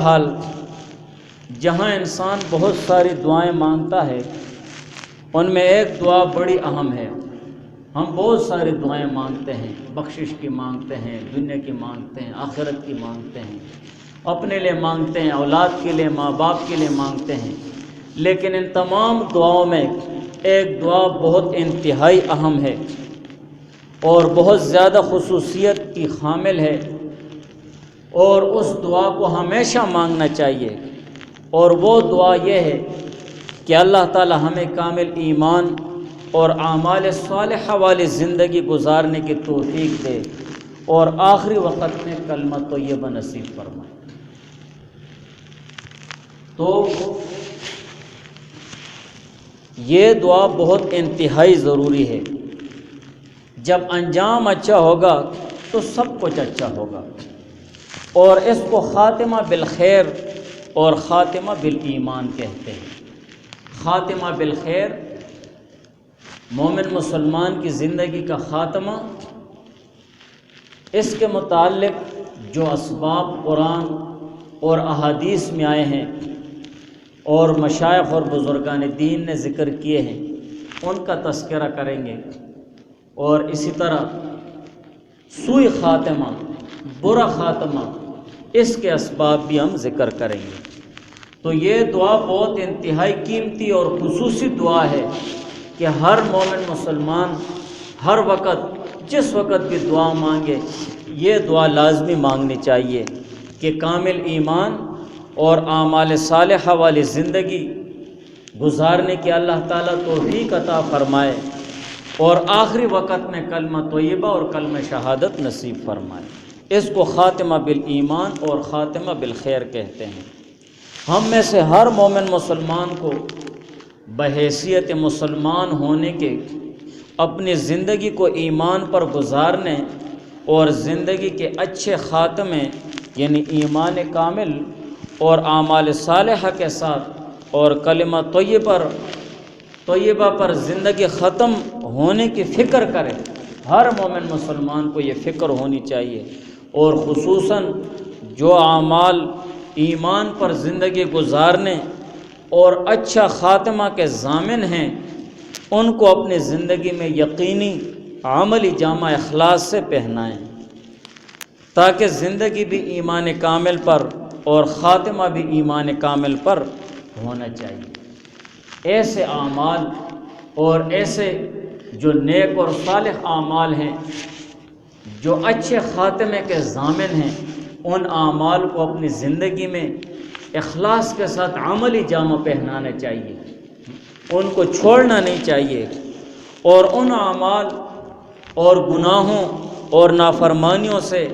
حال جہاں انسان بہت ساری دعائیں مانگتا ہے، ان میں ایک دعا بڑی اہم ہے۔ ہم بہت ساری دعائیں مانگتے ہیں، بخشش کی مانگتے ہیں، دنیا کی مانگتے ہیں، آخرت کی مانگتے ہیں، اپنے لیے مانگتے ہیں، اولاد کے لیے، ماں باپ کے لیے مانگتے ہیں، لیکن ان تمام دعاؤں میں ایک دعا بہت انتہائی اہم ہے اور بہت زیادہ خصوصیت کی حامل ہے، اور اس دعا کو ہمیشہ مانگنا چاہیے، اور وہ دعا یہ ہے کہ اللہ تعالی ہمیں کامل ایمان اور اعمال صالحہ والی زندگی گزارنے کی توفیق دے اور آخری وقت میں کلمہ طیبہ نصیب فرمائے۔ تو یہ دعا بہت انتہائی ضروری ہے۔ جب انجام اچھا ہوگا تو سب کچھ اچھا ہوگا، اور اس کو خاتمہ بالخیر اور خاتمہ بالایمان کہتے ہیں۔ خاتمہ بالخیر، مومن مسلمان کی زندگی کا خاتمہ، اس کے متعلق جو اسباب قرآن اور احادیث میں آئے ہیں اور مشائخ اور بزرگان دین نے ذکر کیے ہیں، ان کا تذکرہ کریں گے، اور اسی طرح سوء خاتمہ، برا خاتمہ، اس کے اسباب بھی ہم ذکر کریں گے۔ تو یہ دعا بہت انتہائی قیمتی اور خصوصی دعا ہے کہ ہر مومن مسلمان ہر وقت، جس وقت بھی دعا مانگے، یہ دعا لازمی مانگنی چاہیے کہ کامل ایمان اور اعمال صالحہ والی زندگی گزارنے کی اللہ تعالیٰ توفیق عطا فرمائے اور آخری وقت میں کلمہ طیبہ اور کلمہ شہادت نصیب فرمائے۔ اس کو خاتمہ بالایمان اور خاتمہ بالخیر کہتے ہیں۔ ہم میں سے ہر مومن مسلمان کو بحیثیت مسلمان ہونے کے اپنی زندگی کو ایمان پر گزارنے اور زندگی کے اچھے خاتمے یعنی ایمان کامل اور اعمال صالحہ کے ساتھ اور کلمہ طیبہ پر زندگی ختم ہونے کی فکر کرے۔ ہر مومن مسلمان کو یہ فکر ہونی چاہیے، اور خصوصاً جو اعمال ایمان پر زندگی گزارنے اور اچھا خاتمہ کے ضامن ہیں، ان کو اپنی زندگی میں یقینی عملی جامہ اخلاص سے پہنائیں، تاکہ زندگی بھی ایمان کامل پر اور خاتمہ بھی ایمان کامل پر ہونا چاہیے۔ ایسے اعمال اور ایسے جو نیک اور صالح اعمال ہیں، جو اچھے خاتمے کے ضامن ہیں، ان اعمال کو اپنی زندگی میں اخلاص کے ساتھ عملی جامہ پہنانا چاہیے، ان کو چھوڑنا نہیں چاہیے، اور ان اعمال اور گناہوں اور نافرمانیوں سے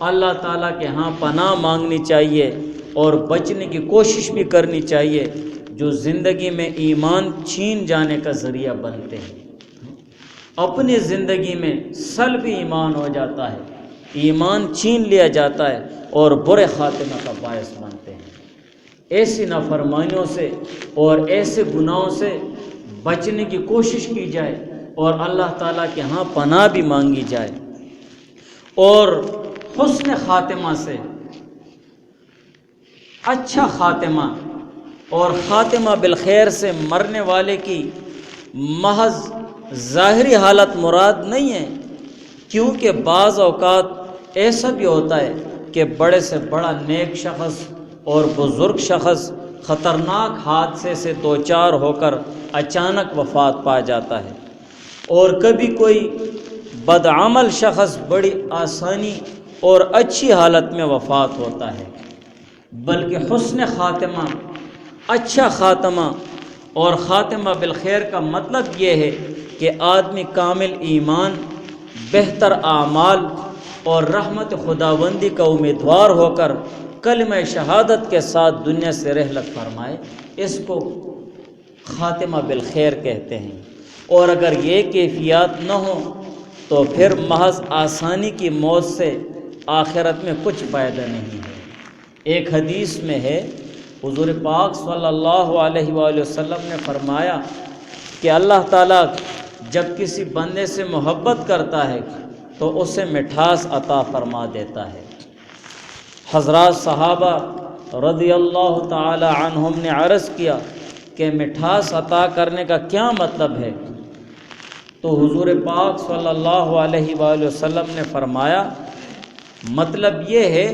اللہ تعالیٰ کے ہاں پناہ مانگنی چاہیے اور بچنے کی کوشش بھی کرنی چاہیے، جو زندگی میں ایمان چھین جانے کا ذریعہ بنتے ہیں۔ اپنی زندگی میں سلب ایمان ہو جاتا ہے، ایمان چھین لیا جاتا ہے اور برے خاتمہ کا باعث بنتے ہیں۔ ایسی نافرمانیوں سے اور ایسے گناہوں سے بچنے کی کوشش کی جائے اور اللہ تعالیٰ کے ہاں پناہ بھی مانگی جائے، اور حسن خاتمہ سے، اچھا خاتمہ اور خاتمہ بالخیر سے مرنے والے کی محض ظاہری حالت مراد نہیں ہے، کیونکہ بعض اوقات ایسا بھی ہوتا ہے کہ بڑے سے بڑا نیک شخص اور بزرگ شخص خطرناک حادثے سے دوچار ہو کر اچانک وفات پا جاتا ہے، اور کبھی کوئی بدعمل شخص بڑی آسانی اور اچھی حالت میں وفات ہوتا ہے۔ بلکہ حسن خاتمہ، اچھا خاتمہ اور خاتمہ بالخیر کا مطلب یہ ہے کہ آدمی کامل ایمان، بہتر اعمال اور رحمت خداوندی کا امیدوار ہو کر کلمہ شہادت کے ساتھ دنیا سے رحلت فرمائے۔ اس کو خاتمہ بالخیر کہتے ہیں، اور اگر یہ کیفیات نہ ہوں تو پھر محض آسانی کی موت سے آخرت میں کچھ فائدہ نہیں ہے۔ ایک حدیث میں ہے، حضور پاک صلی اللہ علیہ وآلہ وسلم نے فرمایا کہ اللہ تعالیٰ جب کسی بندے سے محبت کرتا ہے تو اسے مٹھاس عطا فرما دیتا ہے۔ حضرات صحابہ رضی اللہ تعالی عنہم نے عرض کیا کہ مٹھاس عطا کرنے کا کیا مطلب ہے؟ تو حضور پاک صلی اللہ علیہ وآلہ وسلم نے فرمایا مطلب یہ ہے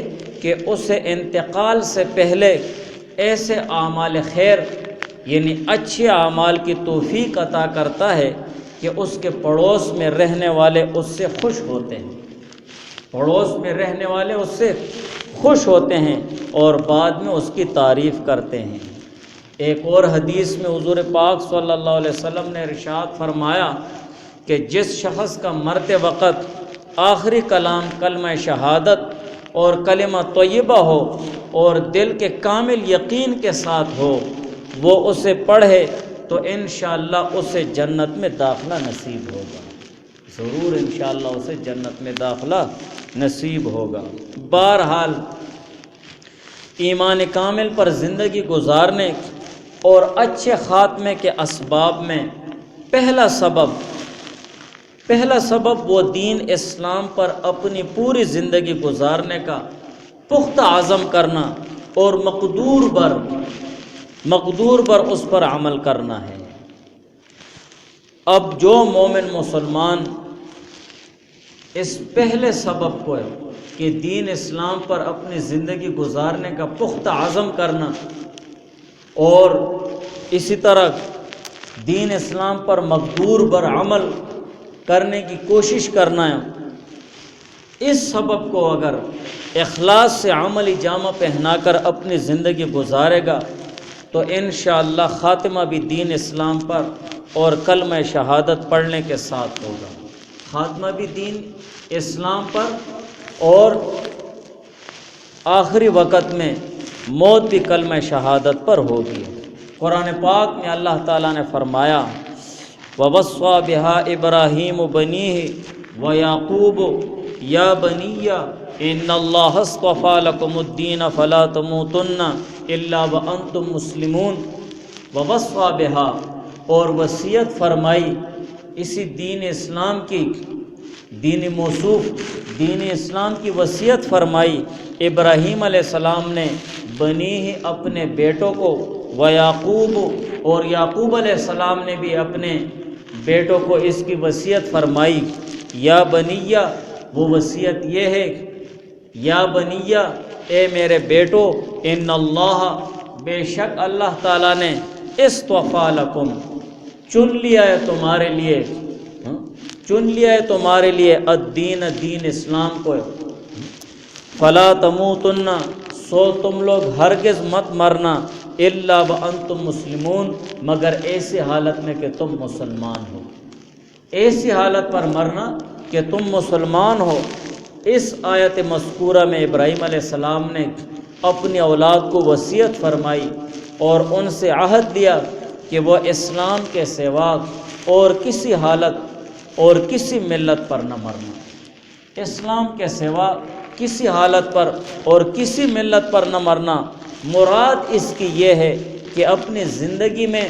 کہ اسے انتقال سے پہلے ایسے اعمال خیر یعنی اچھے اعمال کی توفیق عطا کرتا ہے کہ اس کے پڑوس میں رہنے والے اس سے خوش ہوتے ہیں، پڑوس میں رہنے والے اس سے خوش ہوتے ہیں اور بعد میں اس کی تعریف کرتے ہیں۔ ایک اور حدیث میں حضور پاک صلی اللہ علیہ وسلم نے ارشاد فرمایا کہ جس شخص کا مرتے وقت آخری کلام کلمہ شہادت اور کلمہ طیبہ ہو اور دل کے کامل یقین کے ساتھ ہو، وہ اسے پڑھے تو انشاءاللہ اسے جنت میں داخلہ نصیب ہوگا، ضرور انشاءاللہ اسے جنت میں داخلہ نصیب ہوگا۔ بہرحال ایمان کامل پر زندگی گزارنے اور اچھے خاتمے کے اسباب میں پہلا سبب وہ دین اسلام پر اپنی پوری زندگی گزارنے کا پختہ عزم کرنا اور مقدور پر اس پر عمل کرنا ہے۔ اب جو مومن مسلمان اس پہلے سبب کو ہے کہ دین اسلام پر اپنی زندگی گزارنے کا پختہ عزم کرنا اور اسی طرح دین اسلام پر مقدور بر عمل کرنے کی کوشش کرنا ہے، اس سبب کو اگر اخلاص سے عملی جامہ پہنا کر اپنی زندگی گزارے گا تو انشاءاللہ خاتمہ بھی دین اسلام پر اور کلمہ شہادت پڑھنے کے ساتھ ہوگا، خاتمہ بھی دین اسلام پر اور آخری وقت میں موت بھی کلمہ شہادت پر ہوگی۔ قرآن پاک میں اللہ تعالیٰ نے فرمایا وَوَصَّى بِهَا إِبْرَاهِيمُ بَنِيهِ وَيَعْقُوبُ يَا بَنِيَّ إِنَّ اللَّهَ اصْطَفَى لَكُمُ الدِّينَ فَلَا تَمُوتُنَّ إِلَّا وَأَنْتُمْ مُسْلِمُونَ۔ وَوَصَّى بِهَا اور وصیت فرمائی اسی دین اسلام کی، دین موصوف دین اسلام کی وصیت فرمائی ابراہیم علیہ السلام نے بنی اپنے بیٹوں کو، ویعقوب اور یعقوب علیہ السلام نے بھی اپنے بیٹوں کو اس کی وصیت فرمائی۔ یا بنیہ وہ وصیت یہ ہے، یا بنیہ اے میرے بیٹو، ان اللہ بے شک اللہ تعالیٰ نے اصطفیٰ لکم چن لیا ہے تمہارے لیے، چن لیا ہے تمہارے لیے الدین دین اسلام کو، فلا تموتن سو تم لوگ ہرگز مت مرنا، الا وانتم مسلمون مگر ایسی حالت میں کہ تم مسلمان ہو، ایسی حالت پر مرنا کہ تم مسلمان ہو۔ اس آیت مذکورہ میں ابراہیم علیہ السلام نے اپنی اولاد کو وصیت فرمائی اور ان سے عہد لیا کہ وہ اسلام کے سوا اور کسی حالت اور کسی ملت پر نہ مرنا، اسلام کے سوا کسی حالت پر اور کسی ملت پر نہ مرنا۔ مراد اس کی یہ ہے کہ اپنی زندگی میں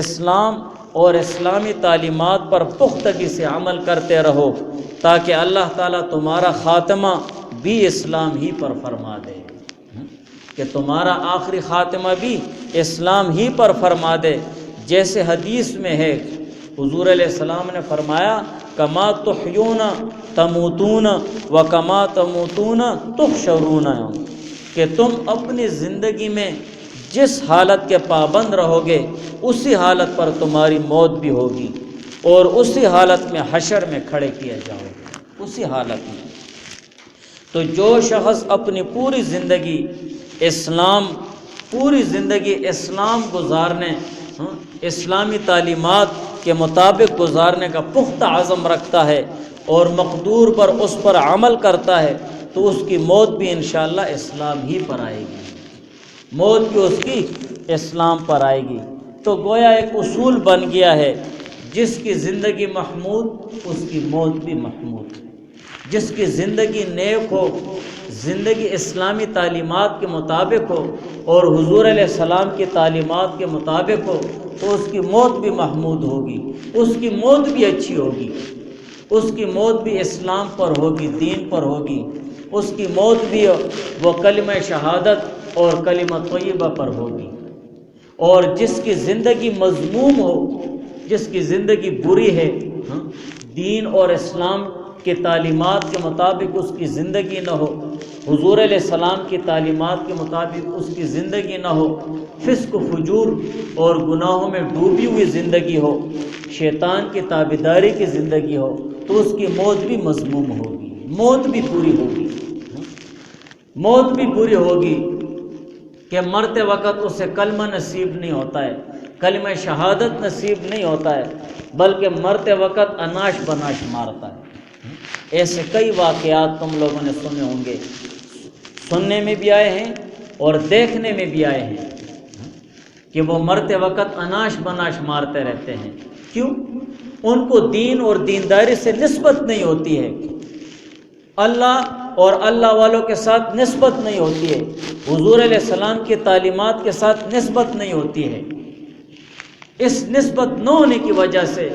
اسلام اور اسلامی تعلیمات پر پختگی سے عمل کرتے رہو تاکہ اللہ تعالیٰ تمہارا خاتمہ بھی اسلام ہی پر فرما دے، کہ تمہارا آخری خاتمہ بھی اسلام ہی پر فرما دے۔ جیسے حدیث میں ہے حضور علیہ السلام نے فرمایا کما تحیون تموتون و کما تموتون تحشرون، کہ تم اپنی زندگی میں جس حالت کے پابند رہو گے اسی حالت پر تمہاری موت بھی ہوگی اور اسی حالت میں حشر میں کھڑے کیا جاؤ گے، اسی حالت میں۔ تو جو شخص اپنی پوری زندگی اسلام گزارنے، اسلامی تعلیمات کے مطابق گزارنے کا پختہ عزم رکھتا ہے اور مقدور پر اس پر عمل کرتا ہے تو اس کی موت بھی انشاءاللہ اسلام ہی پر آئے گی، موت بھی اس کی اسلام پر آئے گی۔ تو گویا ایک اصول بن گیا ہے، جس کی زندگی محمود اس کی موت بھی محمود، جس کی زندگی نیک ہو، زندگی اسلامی تعلیمات کے مطابق ہو اور حضور علیہ السلام کی تعلیمات کے مطابق ہو تو اس کی موت بھی محمود ہوگی، اس کی موت بھی اچھی ہوگی، اس کی موت بھی اسلام پر ہوگی، دین پر ہوگی، اس کی موت بھی وہ کلمہ شہادت اور کلمہ طیبہ پر ہوگی۔ اور جس کی زندگی مذموم ہو، جس کی زندگی بری ہے، دین اور اسلام کے تعلیمات کے مطابق اس کی زندگی نہ ہو، حضور علیہ السلام کی تعلیمات کے مطابق اس کی زندگی نہ ہو، فسق و فجور اور گناہوں میں ڈوبی ہوئی زندگی ہو، شیطان کی تابعداری کی زندگی ہو، تو اس کی موت بھی مذموم ہوگی، موت بھی بری ہوگی، موت بھی بری ہوگی کہ مرتے وقت اسے کلمہ نصیب نہیں ہوتا ہے، کلمہ شہادت نصیب نہیں ہوتا ہے، بلکہ مرتے وقت اناش بناش مارتا ہے۔ ایسے کئی واقعات تم لوگوں نے سنے ہوں گے، سننے میں بھی آئے ہیں اور دیکھنے میں بھی آئے ہیں کہ وہ مرتے وقت اناش بناش مارتے رہتے ہیں۔ کیوں؟ ان کو دین اور دینداری سے نسبت نہیں ہوتی ہے، اللہ اور اللہ والوں کے ساتھ نسبت نہیں ہوتی ہے، حضور علیہ السلام کی تعلیمات کے ساتھ نسبت نہیں ہوتی ہے۔ اس نسبت نہ ہونے کی وجہ سے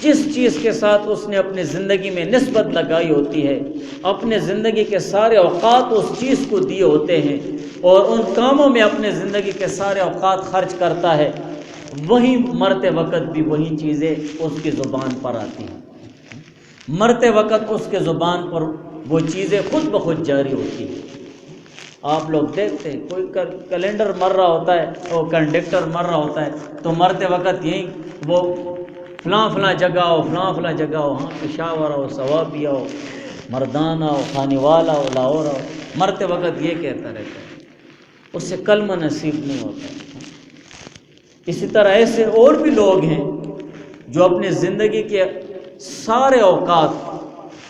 جس چیز کے ساتھ اس نے اپنی زندگی میں نسبت لگائی ہوتی ہے، اپنے زندگی کے سارے اوقات اس چیز کو دیے ہوتے ہیں اور ان کاموں میں اپنے زندگی کے سارے اوقات خرچ کرتا ہے، وہی مرتے وقت بھی وہی چیزیں اس کی زبان پر آتی ہیں، مرتے وقت اس کے زبان پر وہ چیزیں خود بخود جاری ہوتی ہیں۔ آپ لوگ دیکھتے ہیں کوئی کیلنڈر مر رہا ہوتا ہے اور کنڈکٹر مر رہا ہوتا ہے تو مرتے وقت یہیں وہ فلاں فلاں جگہ ہو، فلاں فلاں جگہ ہو، ہاں پشاور ہو، ثوابیہ ہو، مردانہ ہو، خانیوالا ہو، لاہور ہو، مرتے وقت یہ کہتا رہتا ہے، اس سے کلمہ نصیب نہیں ہوتا ہے۔ اسی طرح ایسے اور بھی لوگ ہیں جو اپنی زندگی کے سارے اوقات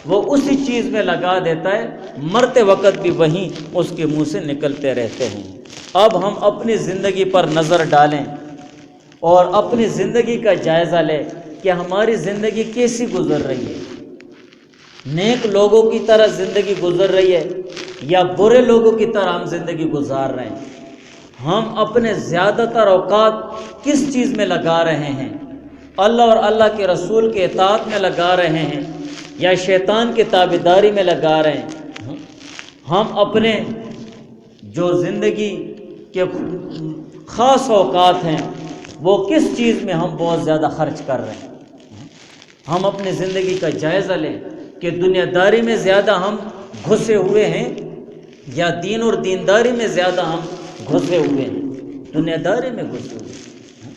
وہ اسی چیز میں لگا دیتا ہے، مرتے وقت بھی وہیں اس کے منہ سے نکلتے رہتے ہیں۔ اب ہم اپنی زندگی پر نظر ڈالیں اور اپنی زندگی کا جائزہ لیں کہ ہماری زندگی کیسی گزر رہی ہے، نیک لوگوں کی طرح زندگی گزر رہی ہے یا برے لوگوں کی طرح ہم زندگی گزار رہے ہیں، ہم اپنے زیادہ تر اوقات کس چیز میں لگا رہے ہیں، اللہ اور اللہ کے رسول کے اطاعت میں لگا رہے ہیں یا شیطان کی تابعداری میں لگا رہے ہیں؟ ہم اپنے جو زندگی کے خاص اوقات ہیں وہ کس چیز میں ہم بہت زیادہ خرچ کر رہے ہیں؟ ہم اپنی زندگی کا جائزہ لیں کہ دنیا داری میں زیادہ ہم گھسے ہوئے ہیں یا دین اور دینداری میں زیادہ ہم گھسے ہوئے ہیں؟ دنیا داری میں گھسے ہوئے ہیں۔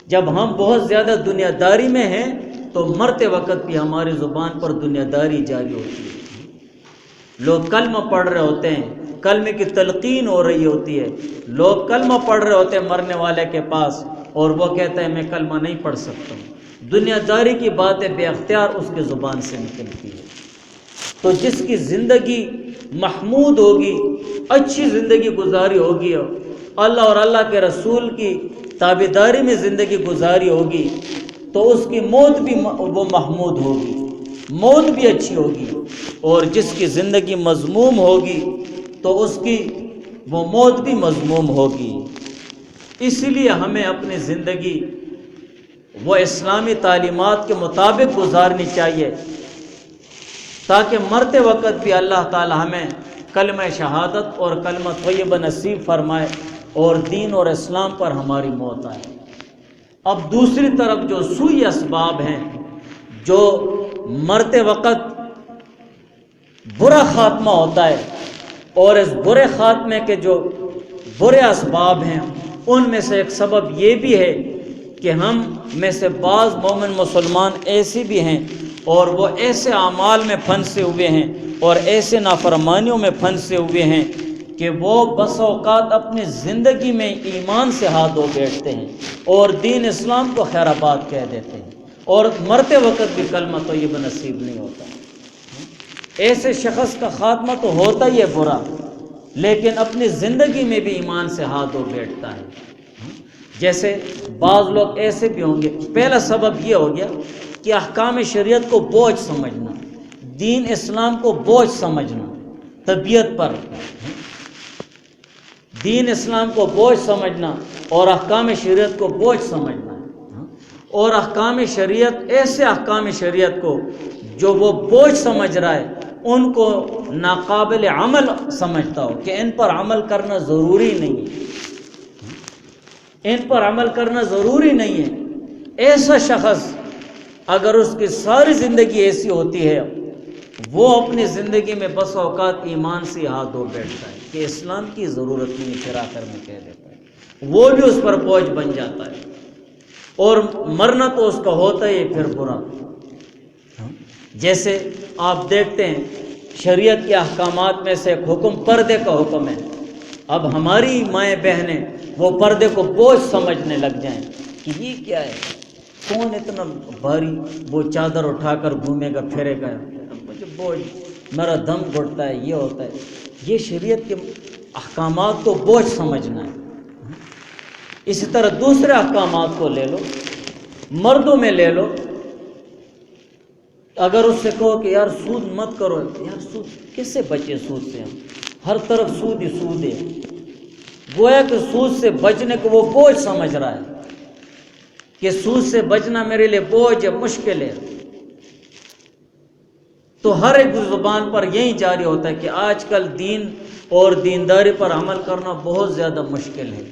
جب ہم بہت زیادہ دنیا داری میں ہیں تو مرتے وقت بھی ہماری زبان پر دنیا داری جاری ہوتی ہے۔ لوگ کلمہ پڑھ رہے ہوتے ہیں، کلمے کی تلقین ہو رہی ہوتی ہے، لوگ کلمہ پڑھ رہے ہوتے ہیں مرنے والے کے پاس اور وہ کہتا ہے میں کلمہ نہیں پڑھ سکتا ہوں، دنیا داری کی باتیں بے اختیار اس کی زبان سے نکلتی ہے۔ تو جس کی زندگی محمود ہوگی، اچھی زندگی گزاری ہوگی، اللہ اور اللہ کے رسول کی تابعداری میں زندگی گزاری ہوگی، تو اس کی موت بھی وہ محمود ہوگی، موت بھی اچھی ہوگی، اور جس کی زندگی مذموم ہوگی تو اس کی وہ موت بھی مذموم ہوگی۔ اسی لیے ہمیں اپنی زندگی وہ اسلامی تعلیمات کے مطابق گزارنی چاہیے تاکہ مرتے وقت بھی اللہ تعالی ہمیں کلمہ شہادت اور کلمہ طیبہ نصیب فرمائے اور دین اور اسلام پر ہماری موت آئے۔ اب دوسری طرف جو سوئی اسباب ہیں جو مرتے وقت برا خاتمہ ہوتا ہے، اور اس برے خاتمے کے جو برے اسباب ہیں ان میں سے ایک سبب یہ بھی ہے کہ ہم میں سے بعض مومن مسلمان ایسے بھی ہیں اور وہ ایسے اعمال میں پھنسے ہوئے ہیں اور ایسے نافرمانیوں میں پھنسے ہوئے ہیں کہ وہ بس اوقات اپنی زندگی میں ایمان سے ہاتھ دھو بیٹھتے ہیں اور دین اسلام کو خیر آباد کہہ دیتے ہیں اور مرتے وقت بھی کلمہ طیبہ نصیب نہیں ہوتا۔ ایسے شخص کا خاتمہ تو ہوتا ہی ہے برا، لیکن اپنی زندگی میں بھی ایمان سے ہاتھ دھو بیٹھتا ہے۔ جیسے بعض لوگ ایسے بھی ہوں گے، پہلا سبب یہ ہو گیا کہ احکام شریعت کو بوجھ سمجھنا، دین اسلام کو بوجھ سمجھنا، طبیعت پر دین اسلام کو بوجھ سمجھنا اور احکام شریعت کو بوجھ سمجھنا، اور احکام شریعت ایسے احکام شریعت کو جو وہ بوجھ سمجھ رہا ہے ان کو ناقابل عمل سمجھتا ہو کہ ان پر عمل کرنا ضروری نہیں ہے، ان پر عمل کرنا ضروری نہیں ہے، ایسا شخص اگر اس کی ساری زندگی ایسی ہوتی ہے، وہ اپنی زندگی میں بس اوقات ایمان سے ہاتھ دھو بیٹھتا ہے کہ اسلام کی ضرورت نہیں، پھر آخر میں کہہ دیتا ہے، وہ بھی اس پر بوجھ بن جاتا ہے، اور مرنا تو اس کا ہوتا ہی پھر برا۔ جیسے آپ دیکھتے ہیں شریعت کے احکامات میں سے ایک حکم پردے کا حکم ہے۔ اب ہماری مائیں بہنیں وہ پردے کو بوجھ سمجھنے لگ جائیں کہ یہ کیا ہے، کون اتنا بھاری وہ چادر اٹھا کر گھومے گا پھرے گا، مجھے بوجھ، میرا دم گھٹتا ہے، یہ ہوتا ہے۔ یہ شریعت کے احکامات کو بوجھ سمجھنا ہے۔ اسی طرح دوسرے احکامات کو لے لو، مردوں میں لے لو، اگر اس سے کہو کہ یار سود مت کرو، یار سود کیسے بچے، سود سے ہم ہر طرف سود ہی سود ہے، گویا کہ سود سے بچنے کو وہ بوجھ سمجھ رہا ہے کہ سود سے بچنا میرے لیے بوجھ ہے، مشکل ہے۔ تو ہر ایک زبان پر یہی جاری ہوتا ہے کہ آج کل دین اور دینداری پر عمل کرنا بہت زیادہ مشکل ہے۔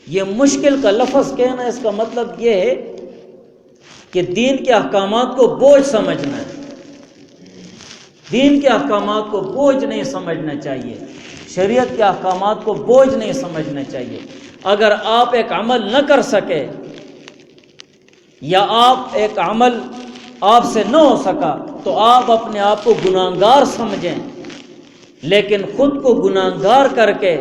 یہ مشکل کا لفظ کہنا اس کا مطلب یہ ہے کہ دین کے احکامات کو بوجھ سمجھنا ہے، دین کے احکامات کو بوجھ نہیں سمجھنا چاہیے، شریعت کے احکامات کو بوجھ نہیں سمجھنا چاہیے۔ اگر آپ ایک عمل نہ کر سکے یا آپ ایک عمل آپ سے نہ ہو سکا تو آپ اپنے آپ کو گناہگار سمجھیں، لیکن خود کو گناہگار کر کے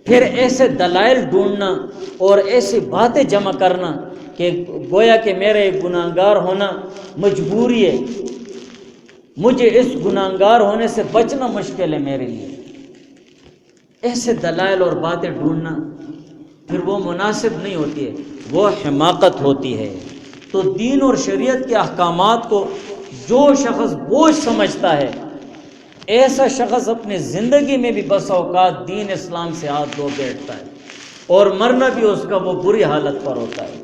پھر ایسے دلائل ڈھونڈنا اور ایسی باتیں جمع کرنا کہ گویا کہ میرے گناہگار ہونا مجبوری ہے، مجھے اس گناہگار ہونے سے بچنا مشکل ہے میرے لیے، ایسے دلائل اور باتیں ڈھونڈنا پھر وہ مناسب نہیں ہوتی ہے، وہ حماقت ہوتی ہے۔ تو دین اور شریعت کے احکامات کو جو شخص بوجھ سمجھتا ہے، ایسا شخص اپنی زندگی میں بھی بس اوقات دین اسلام سے ہاتھ دھو بیٹھتا ہے، اور مرنا بھی اس کا وہ بری حالت پر ہوتا ہے۔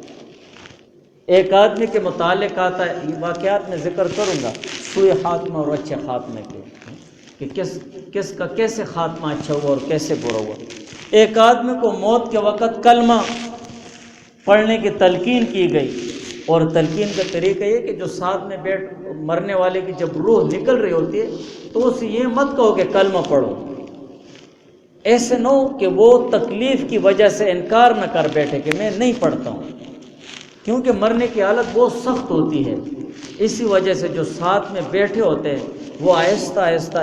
ایک آدمی کے متعلق آتا ہے، یہ واقعات میں ذکر کروں گا، سوئے خاتمہ اور اچھے خاتمے کے، کہ کس کا کیسے خاتمہ اچھا ہوا اور کیسے برا ہوا۔ ایک آدمی کو موت کے وقت کلمہ پڑھنے کی تلقین کی گئی، اور تلقین کا طریقہ یہ کہ جو ساتھ میں بیٹھ مرنے والے کی جب روح نکل رہی ہوتی ہے تو اسے یہ مت کہو کہ کلمہ پڑھو، ایسے نہ ہو کہ وہ تکلیف کی وجہ سے انکار نہ کر بیٹھے کہ میں نہیں پڑھتا ہوں، کیونکہ مرنے کی حالت بہت سخت ہوتی ہے۔ اسی وجہ سے جو ساتھ میں بیٹھے ہوتے ہیں وہ آہستہ آہستہ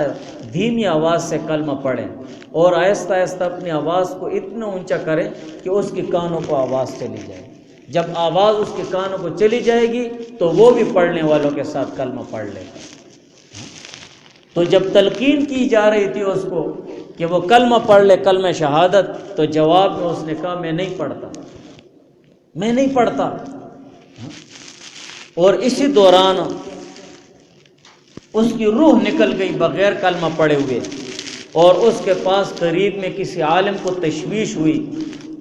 دھیمی آواز سے کلمہ پڑھیں، اور آہستہ آہستہ اپنی آواز کو اتنا اونچا کریں کہ اس کی کانوں کو آواز چلی جائے۔ جب آواز اس کے کانوں کو چلی جائے گی تو وہ بھی پڑھنے والوں کے ساتھ کلمہ پڑھ لے گا۔ تو جب تلقین کی جا رہی تھی اس کو کہ وہ کلمہ پڑھ لے، کلمہ شہادت، تو جواب میں اس نے کہا میں نہیں پڑھتا، میں نہیں پڑھتا۔ اور اسی دوران اس کی روح نکل گئی بغیر کلمہ پڑھے ہوئے، اور اس کے پاس قریب میں کسی عالم کو تشویش ہوئی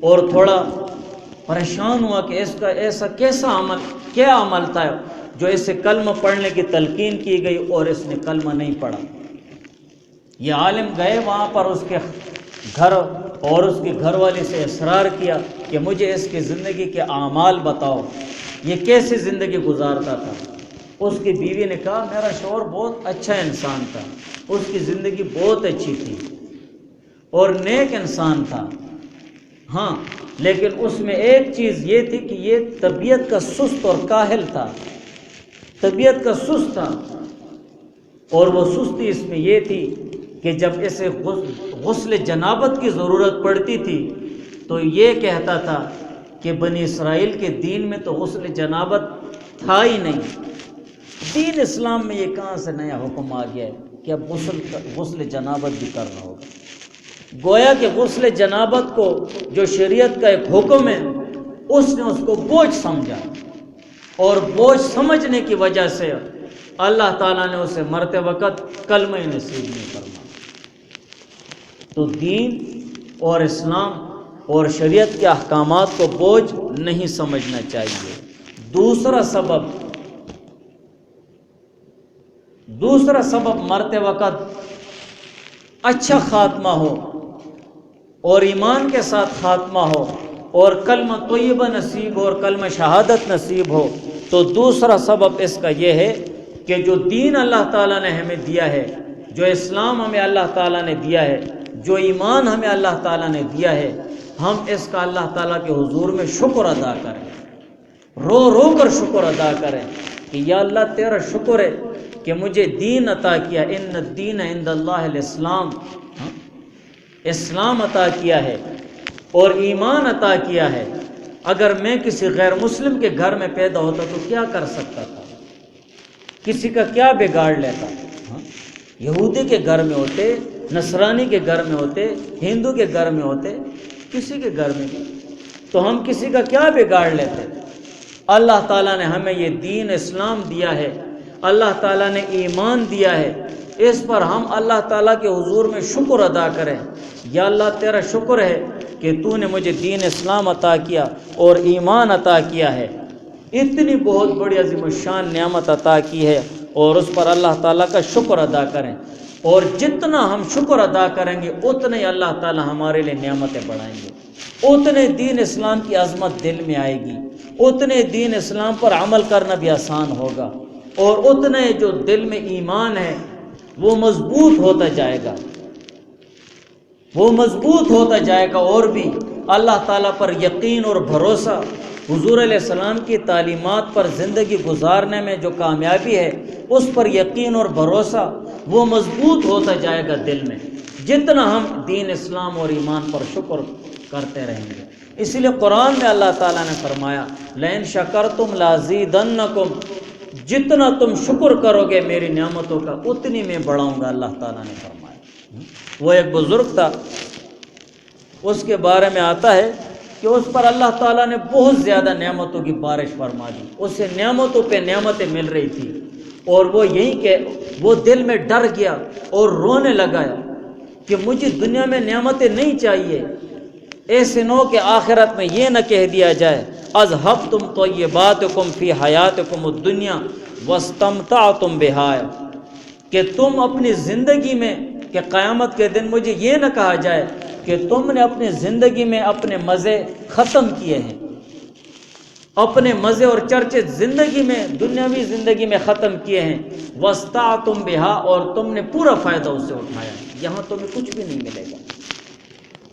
اور تھوڑا پریشان ہوا کہ اس کا ایسا کیسا عمل، کیا عمل تھا جو اسے کلمہ پڑھنے کی تلقین کی گئی اور اس نے کلمہ نہیں پڑھا۔ یہ عالم گئے وہاں پر اس کے گھر اور اس کی گھر والی سے اصرار کیا کہ مجھے اس کی زندگی کے اعمال بتاؤ، یہ کیسی زندگی گزارتا تھا۔ اس کی بیوی نے کہا میرا شوہر بہت اچھا انسان تھا، اس کی زندگی بہت اچھی تھی اور نیک انسان تھا، ہاں لیکن اس میں ایک چیز یہ تھی کہ یہ طبیعت کا سست اور کاہل تھا، طبیعت کا سست تھا، اور وہ سستی اس میں یہ تھی کہ جب اسے غسل جنابت کی ضرورت پڑتی تھی تو یہ کہتا تھا کہ بنی اسرائیل کے دین میں تو غسل جنابت تھا ہی نہیں، دین اسلام میں یہ کہاں سے نیا حکم آ گیا ہے کہ اب غسل جنابت بھی کرنا ہوگا۔ گویا کہ غسل جنابت کو جو شریعت کا ایک حکم ہے اس نے اس کو بوجھ سمجھا، اور بوجھ سمجھنے کی وجہ سے اللہ تعالیٰ نے اسے مرتے وقت کلمہ نصیب نہیں فرمایا۔ تو دین اور اسلام اور شریعت کے احکامات کو بوجھ نہیں سمجھنا چاہیے۔ دوسرا سبب مرتے وقت اچھا خاتمہ ہو اور ایمان کے ساتھ خاتمہ ہو اور کلمہ طیبہ نصیب ہو اور کلمہ شہادت نصیب ہو، تو دوسرا سبب اس کا یہ ہے کہ جو دین اللہ تعالیٰ نے ہمیں دیا ہے، جو اسلام ہمیں اللہ تعالیٰ نے دیا ہے، جو ایمان ہمیں اللہ تعالیٰ نے دیا ہے، ہم اس کا اللہ تعالیٰ کے حضور میں شکر ادا کریں، رو رو کر شکر ادا کریں کہ یا اللہ تیرا شکر ہے کہ مجھے دین عطا کیا، ان الدین عند اللہ الاسلام، اسلام عطا کیا ہے اور ایمان عطا کیا ہے۔ اگر میں کسی غیر مسلم کے گھر میں پیدا ہوتا تو کیا کر سکتا تھا؟ کسی کا کیا بگاڑ لیتا؟ یہودی کے گھر میں ہوتے، نصرانی کے گھر میں ہوتے، ہندو کے گھر میں ہوتے، کسی کے گھر میں بھی، تو ہم کسی کا کیا بگاڑ لیتے؟ اللہ تعالیٰ نے ہمیں یہ دین اسلام دیا ہے، اللہ تعالیٰ نے ایمان دیا ہے، اس پر ہم اللہ تعالیٰ کے حضور میں شکر ادا کریں۔ یا اللہ تیرا شکر ہے کہ تو نے مجھے دین اسلام عطا کیا اور ایمان عطا کیا ہے، اتنی بہت بڑی عظیم الشان نعمت عطا کی ہے، اور اس پر اللہ تعالیٰ کا شکر ادا کریں۔ اور جتنا ہم شکر ادا کریں گے اتنے ہی اللہ تعالیٰ ہمارے لیے نعمتیں بڑھائیں گے، اتنے دین اسلام کی عظمت دل میں آئے گی، اتنے دین اسلام پر عمل کرنا بھی آسان ہوگا، اور اتنے جو دل میں ایمان ہے وہ مضبوط ہوتا جائے گا، وہ مضبوط ہوتا جائے گا، اور بھی اللہ تعالیٰ پر یقین اور بھروسہ، حضور علیہ السلام کی تعلیمات پر زندگی گزارنے میں جو کامیابی ہے اس پر یقین اور بھروسہ وہ مضبوط ہوتا جائے گا دل میں، جتنا ہم دین اسلام اور ایمان پر شکر کرتے رہیں گے۔ اسی لیے قرآن میں اللہ تعالیٰ نے فرمایا لئن شکرتم لازیدنکم، جتنا تم شکر کرو گے میری نعمتوں کا اتنی میں بڑھاؤں گا، اللہ تعالیٰ نے فرمایا۔ وہ ایک بزرگ تھا، اس کے بارے میں آتا ہے کہ اس پر اللہ تعالیٰ نے بہت زیادہ نعمتوں کی بارش فرما دی، اسے نعمتوں پہ نعمتیں مل رہی تھی، اور وہ یہی کہ وہ دل میں ڈر گیا اور رونے لگا کہ مجھے دنیا میں نعمتیں نہیں چاہیے، ایسے نہ ہو کہ آخرت میں یہ نہ کہہ دیا جائے اذھبتم طیباتکم فی حیاتکم الدنیا واستمتعتم بہا، کہ تم اپنی زندگی میں، کہ قیامت کے دن مجھے یہ نہ کہا جائے کہ تم نے اپنی زندگی میں اپنے مزے ختم کیے ہیں، اپنے مزے اور چرچے زندگی میں، دنیاوی زندگی میں ختم کیے ہیں، واستمتعتم بہا، اور تم نے پورا فائدہ اس سے اٹھایا، یہاں تمہیں کچھ بھی نہیں ملے گا۔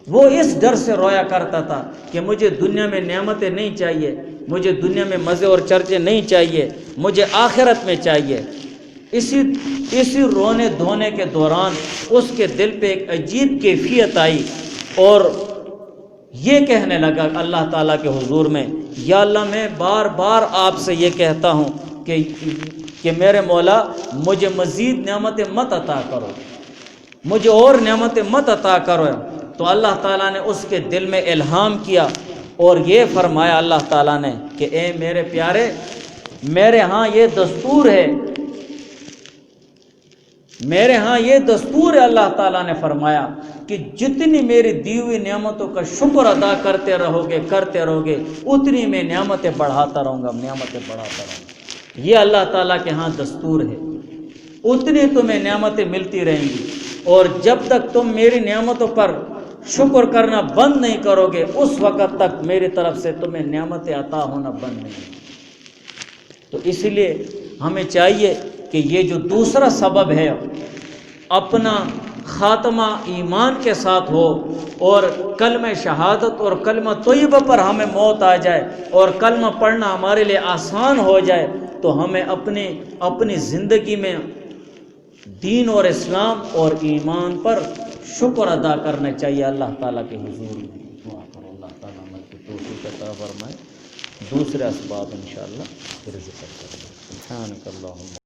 وہ اس ڈر سے رویا کرتا تھا کہ مجھے دنیا میں نعمتیں نہیں چاہیے، مجھے دنیا میں مزے اور چرچے نہیں چاہیے، مجھے آخرت میں چاہیے۔ اسی رونے دھونے کے دوران اس کے دل پہ ایک عجیب کیفیت آئی، اور یہ کہنے لگا اللہ تعالیٰ کے حضور میں، یا اللہ میں بار بار آپ سے یہ کہتا ہوں کہ میرے مولا مجھے مزید نعمتیں مت عطا کرو، مجھے اور نعمتیں مت عطا کرو۔ تو اللہ تعالیٰ نے اس کے دل میں الہام کیا اور یہ فرمایا اللہ تعالیٰ نے کہ اے میرے پیارے، میرے ہاں یہ دستور ہے، میرے ہاں یہ دستور ہے، اللہ تعالیٰ نے فرمایا کہ جتنی میری دی ہوئی نعمتوں کا شکر ادا کرتے رہو گے اتنی میں نعمتیں بڑھاتا رہوں گا، نعمتیں بڑھاتا رہوں گا۔ یہ اللہ تعالیٰ کے ہاں دستور ہے، اتنی تمہیں نعمتیں ملتی رہیں گی، اور جب تک تم میری نعمتوں پر شکر کرنا بند نہیں کرو گے اس وقت تک میری طرف سے تمہیں نعمتیں عطا ہونا بند نہیں ہوگی۔ تو اس لیے ہمیں چاہیے کہ یہ جو دوسرا سبب ہے اپنا خاتمہ ایمان کے ساتھ ہو، اور کلمہ شہادت اور کلمہ طیبہ پر ہمیں موت آ جائے اور کلمہ پڑھنا ہمارے لیے آسان ہو جائے، تو ہمیں اپنی زندگی میں دین اور اسلام اور ایمان پر شکر ادا کرنا چاہیے اللہ تعالیٰ کے حضور میں۔ دعا کرو اللہ تعالیٰ ہمیں توفیق عطا فرمائے۔ دوسرے اسباب انشاءاللہ پھر ذکر کریں گے۔ سبحانک اللہم